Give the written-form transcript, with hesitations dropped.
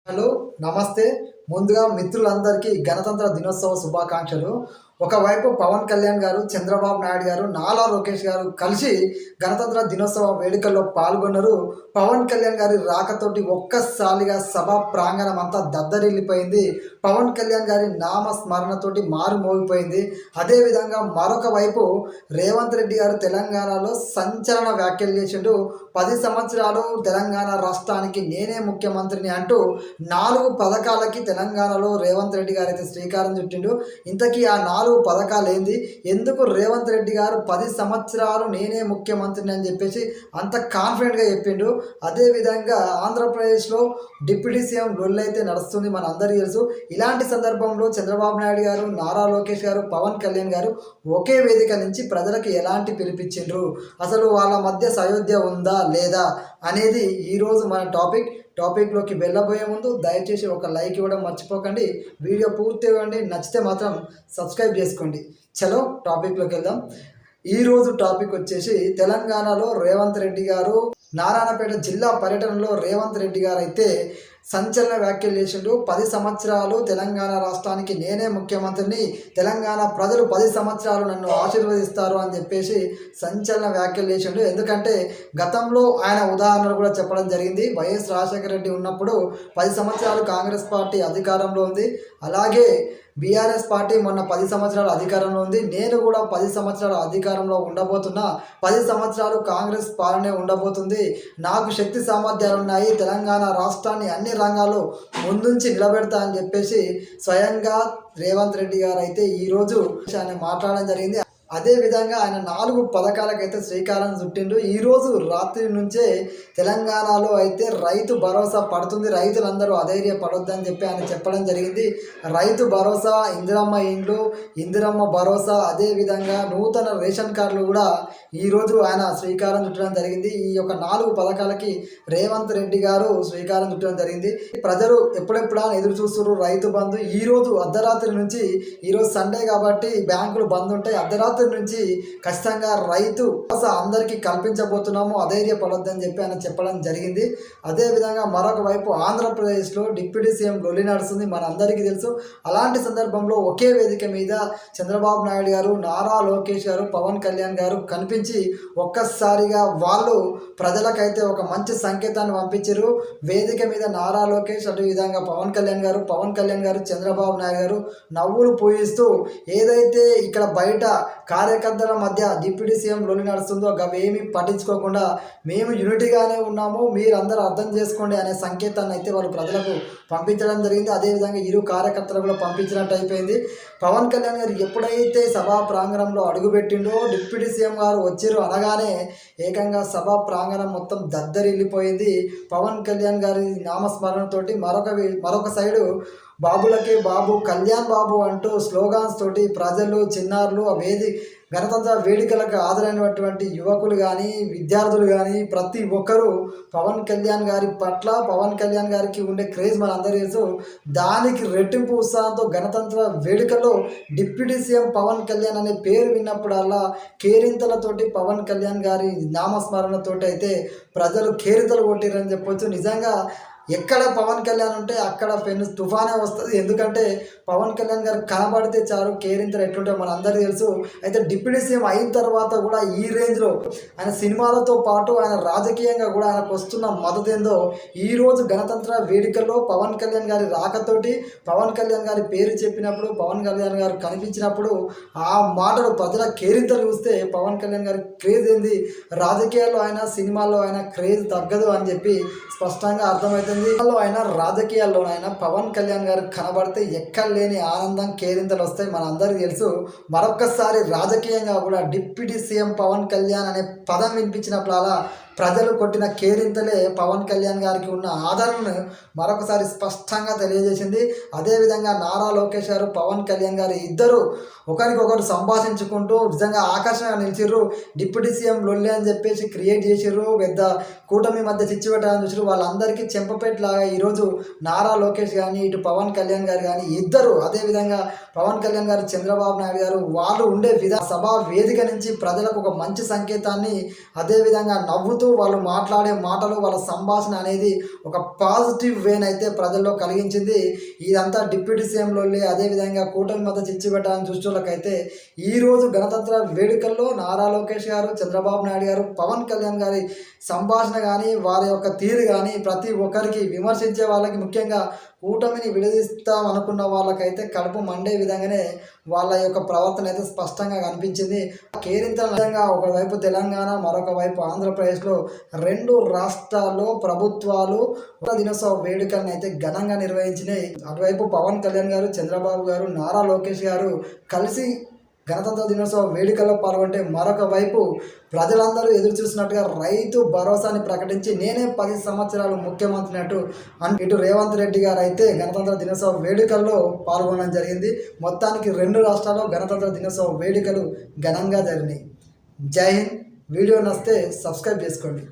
Hello, నమస్తే. ముందుగా మిత్రులందరికీ గణతంత్ర దినోత్సవ శుభాకాంక్షలు. ఒకవైపు పవన్ కళ్యాణ్ గారు, చంద్రబాబు నాయుడు గారు, నారా లోకేష్ గారు కలిసి గణతంత్ర దినోత్సవ వేడుకల్లో పాల్గొన్నారు. పవన్ కళ్యాణ్ గారి రాకతోటి ఒక్కసారిగా సభా ప్రాంగణం అంతా దద్దరిల్లిపోయింది. పవన్ కళ్యాణ్ గారి నామ స్మరణతోటి మారుమోగిపోయింది. అదేవిధంగా మరొక వైపు రేవంత్ రెడ్డి గారు తెలంగాణలో సంచలన వ్యాఖ్యలు చేసిండు. 10 సంవత్సరాలు తెలంగాణ రాష్ట్రానికి నేనే ముఖ్యమంత్రిని అంటూ 4 పథకాలకి తెలంగాణలో రేవంత్ రెడ్డి గారు అయితే శ్రీకారం చుట్టిండు. ఇంతకీ ఆ 4 పథకాలు ఏంది, ఎందుకు రేవంత్ రెడ్డి గారు 10 సంవత్సరాలు నేనే ముఖ్యమంత్రిని అని చెప్పేసి అంత కాన్ఫిడెంట్గా చెప్పిండు. అదేవిధంగా ఆంధ్రప్రదేశ్లో డిప్యూటీ సీఎం రొల్ అయితే నడుస్తుంది, మన అందరికీ తెలుసు. ఇలాంటి సందర్భంలో చంద్రబాబు నాయుడు గారు, నారా లోకేష్ గారు, పవన్ కళ్యాణ్ గారు ఒకే వేదిక నుంచి ప్రజలకు ఎలాంటి పిలిపించిండ్రు, అసలు వాళ్ళ మధ్య సయోధ్య ఉందా లేదా అనేది ఈరోజు మన టాపిక్లోకి వెళ్ళబోయే ముందు దయచేసి ఒక లైక్ ఇవ్వడం మర్చిపోకండి. వీడియో పూర్తిగా ఇవ్వండి, నచ్చితే మాత్రం సబ్స్క్రైబ్ చేసుకోండి. చలో టాపిక్లోకి వెళ్దాం. ఈరోజు టాపిక్ వచ్చేసి తెలంగాణలో రేవంత్ రెడ్డి గారు నారాయణపేట జిల్లా పర్యటనలో రేవంత్ రెడ్డి గారు అయితే సంచలన వ్యాఖ్యలు చేసిండు. 10 సంవత్సరాలు తెలంగాణ రాష్ట్రానికి నేనే ముఖ్యమంత్రిని, తెలంగాణ ప్రజలు 10 సంవత్సరాలు నన్ను ఆశీర్వదిస్తారు అని చెప్పేసి సంచలన వ్యాఖ్యలు చేసిండు. ఎందుకంటే గతంలో ఆయన ఉదాహరణలు కూడా చెప్పడం జరిగింది. వైఎస్ రాజశేఖర రెడ్డి ఉన్నప్పుడు 10 సంవత్సరాలు కాంగ్రెస్ పార్టీ అధికారంలో ఉంది. అలాగే బీఆర్ఎస్ పార్టీ మొన్న 10 సంవత్సరాలు అధికారంలో ఉంది. నేను కూడా 10 సంవత్సరాలు అధికారంలో ఉండబోతున్నా. 10 సంవత్సరాలు కాంగ్రెస్ పాలనే ఉండబోతుంది. నాకు శక్తి సామర్థ్యాలు ఉన్నాయి, తెలంగాణ రాష్ట్రాన్ని అన్ని రంగాల్లో ముందుంచి నిలబెడతా అని చెప్పేసి స్వయంగా రేవంత్ రెడ్డి గారు అయితే ఈరోజు ఆయన మాట్లాడడం జరిగింది. అదేవిధంగా ఆయన 4 పథకాలకైతే శ్రీకారం చుట్టిండు. ఈరోజు రాత్రి నుంచే తెలంగాణలో అయితే రైతు భరోసా పడుతుంది, రైతులందరూ అధైర్యపడొద్దని చెప్పి ఆయన చెప్పడం జరిగింది. రైతు భరోసా, ఇందిరమ్మ ఇండ్లు, ఇందిరమ్మ భరోసా, అదేవిధంగా నూతన రేషన్ కార్డులు కూడా ఈరోజు ఆయన శ్రీకారం చుట్టడం జరిగింది. ఈ యొక్క 4 పథకాలకి రేవంత్ రెడ్డి గారు శ్రీకారం చుట్టడం జరిగింది. ప్రజలు ఎప్పుడెప్పుడా ఎదురు చూస్తున్నారు రైతు బంధు. ఈరోజు అర్ధరాత్రి నుంచి, ఈరోజు సండే కాబట్టి బ్యాంకులు బంద్ ఉంటాయి, అర్ధరాత్రి నుంచి ఖచ్చితంగా రైతు అందరికీ కల్పించబోతున్నాము, అధైర్యపడొద్దని చెప్పి ఆయన చెప్పడం జరిగింది. అదేవిధంగా మరొక వైపు ఆంధ్రప్రదేశ్లో డిప్యూటీ సీఎం లొల్లి నడుస్తుంది, మన అందరికీ తెలుసు. అలాంటి సందర్భంలో ఒకే వేదిక మీద చంద్రబాబు నాయుడు గారు, నారా లోకేష్ గారు, పవన్ కళ్యాణ్ గారు కనిపించి ఒక్కసారిగా వాళ్ళు ప్రజలకైతే ఒక మంచి సంకేతాన్ని పంపించారు. వేదిక మీద నారా లోకేష్, అదేవిధంగా పవన్ కళ్యాణ్ గారు చంద్రబాబు నాయుడు గారు నవ్వులు పూయిస్తూ ఏదైతే ఇక్కడ బయట కార్యకర్తల మధ్య డిప్యూటీ సీఎం లొల్లి నడుస్తుందో అవేమీ పట్టించుకోకుండా మేము యూనిటీగానే ఉన్నాము, మీరందరూ అర్థం చేసుకోండి అనే సంకేతాన్ని అయితే వాళ్ళు ప్రజలకు పంపించడం జరిగింది. అదేవిధంగా ఇరు కార్యకర్తలు కూడా పంపించినట్టు అయిపోయింది. పవన్ కళ్యాణ్ గారు ఎప్పుడైతే సభా ప్రాంగణంలో అడుగుపెట్టిండో డిప్యూటీ సీఎం గారు వచ్చారు అనగానే ఏకంగా సభా ప్రాంగణం మొత్తం దద్దరిల్లిపోయింది. పవన్ కళ్యాణ్ గారి నామస్మరణతోటి మరొక సైడు బాబులకే బాబు, కళ్యాణ్ బాబు అంటూ స్లోగాన్స్ తోటి ప్రజలు, చిన్నారులు గణతంత్ర వేడుకలకు హాజరైనటువంటి యువకులు కానీ, విద్యార్థులు కానీ ప్రతి ఒక్కరూ పవన్ కళ్యాణ్ గారి పట్ల, పవన్ కళ్యాణ్ గారికి ఉండే క్రేజ్ మన అందరూ తెలుసు. దానికి రెట్టింపు ఉత్సాహంతో గణతంత్ర వేడుకల్లో డిప్యూటీ సీఎం పవన్ కళ్యాణ్ అనే పేరు విన్నప్పుడల్లా కేరింతలతోటి పవన్ కళ్యాణ్ గారి నామస్మరణతోటి అయితే ప్రజలు కేరింతలు కొట్టిరని చెప్పొచ్చు. నిజంగా ఎక్కడ పవన్ కళ్యాణ్ ఉంటే అక్కడ తుఫానే వస్తుంది. ఎందుకంటే పవన్ కళ్యాణ్ గారు కనబడితే చాలు కేరింతలు ఎట్లుంటే మన అందరికీ తెలుసు. అయితే డిప్యూటీ సీఎం అయిన తర్వాత కూడా ఈ రేంజ్లో ఆయన సినిమాలతో పాటు ఆయన రాజకీయంగా కూడా ఆయనకు వస్తున్న మద్దతు ఏందో ఈరోజు గణతంత్ర వేడుకల్లో పవన్ కళ్యాణ్ గారి రాకతోటి, పవన్ కళ్యాణ్ గారి పేరు చెప్పినప్పుడు, పవన్ కళ్యాణ్ గారు కనిపించినప్పుడు ఆ మాటలు ప్రజల కేరింతలు చూస్తే పవన్ కళ్యాణ్ గారి క్రేజ్ ఏంది, రాజకీయాల్లో ఆయన, సినిమాల్లో ఆయన క్రేజ్ తగ్గదు అని చెప్పి స్పష్టంగా అర్థమవుతుంది. అయినా రాజకీయాల్లోనైనా పవన్ కళ్యాణ్ గారు కనబడితే ఎక్కలేని ఆనందం, కేరింతలు వస్తాయి, మన అందరికీ తెలుసు. మరొక్కసారి రాజకీయంగా కూడా డిప్యూటీ సీఎం పవన్ కళ్యాణ్ అనే పదం వినిపించినప్పుడల్లా ప్రజలు కొట్టిన కేరింతలే పవన్ కళ్యాణ్ గారికి ఉన్న ఆదరణను మరొకసారి స్పష్టంగా తెలియజేసింది. అదేవిధంగా నారా లోకేష్ గారు, పవన్ కళ్యాణ్ గారు ఇద్దరు ఒకరికొకరు సంభాషించుకుంటూ నిజంగా ఆకర్షణగా నిలిచిర్రు. డిప్యూటీ సీఎం లొల్లి అని చెప్పేసి క్రియేట్ చేసిర్రు, పెద్ద కూటమి మధ్య చిచ్చు పెట్టాలని చూసారు. వాళ్ళందరికీ చెంపపేటలాగా ఈరోజు నారా లోకేష్ కానీ, ఇటు పవన్ కళ్యాణ్ గారు కానీ ఇద్దరు, అదేవిధంగా పవన్ కళ్యాణ్ గారు, చంద్రబాబు నాయుడు గారు వాళ్ళు ఉండే సభా వేదిక నుంచి ప్రజలకు ఒక మంచి సంకేతాన్ని, అదేవిధంగా నవ్వుతూ వాళ్ళు మాట్లాడే మాటలు, వాళ్ళ సంభాషణ అనేది ఒక పాజిటివ్ వేనైతే ప్రజల్లో కలిగించింది. ఇదంతా డిప్యూటీ సీఎంలో అదేవిధంగా కూటమి మధ్య చిచ్చు పెట్టాలని చూసేవాళ్ళకైతే ఈరోజు గణతంత్ర వేడుకల్లో నారా లోకేష్ గారు, చంద్రబాబు నాయుడు గారు, పవన్ కళ్యాణ్ గారి సంభాషణ కానీ, వారి యొక్క తీరు కానీ ప్రతి ఒక్కరికి విమర్శించే వాళ్ళకి, ముఖ్యంగా కూటమిని విడదీస్తాం అనుకున్న వాళ్ళకైతే కడుపు మండే విధంగానే వాళ్ళ యొక్క ప్రవర్తన అయితే స్పష్టంగా కనిపించింది. కేరింతల విధంగా ఒకవైపు తెలంగాణ, మరొక వైపు ఆంధ్రప్రదేశ్లో 2 రాష్ట్రాల్లో ప్రభుత్వాలు దినోత్సవ వేడుకలను అయితే ఘనంగా నిర్వహించినాయి. అటువైపు పవన్ కళ్యాణ్ గారు, చంద్రబాబు గారు, నారా లోకేష్ గారు కలిసి గణతంత్ర దినోత్సవ వేడుకల్లో పాల్గొంటే, మరొక వైపు ప్రజలందరూ ఎదురు చూసినట్టుగా రైతు భరోసాని ప్రకటించి నేనే 10 సంవత్సరాలు ముఖ్యమంత్రి ఇటు రేవంత్ రెడ్డి గారు అయితే గణతంత్ర దినోత్సవ వేడుకల్లో పాల్గొనడం జరిగింది. మొత్తానికి 2 రాష్ట్రాల్లో గణతంత్ర దినోత్సవ వేడుకలు ఘనంగా జరిగినాయి. జై హింద్. వీడియో నచ్చితే సబ్స్క్రైబ్ చేసుకోండి.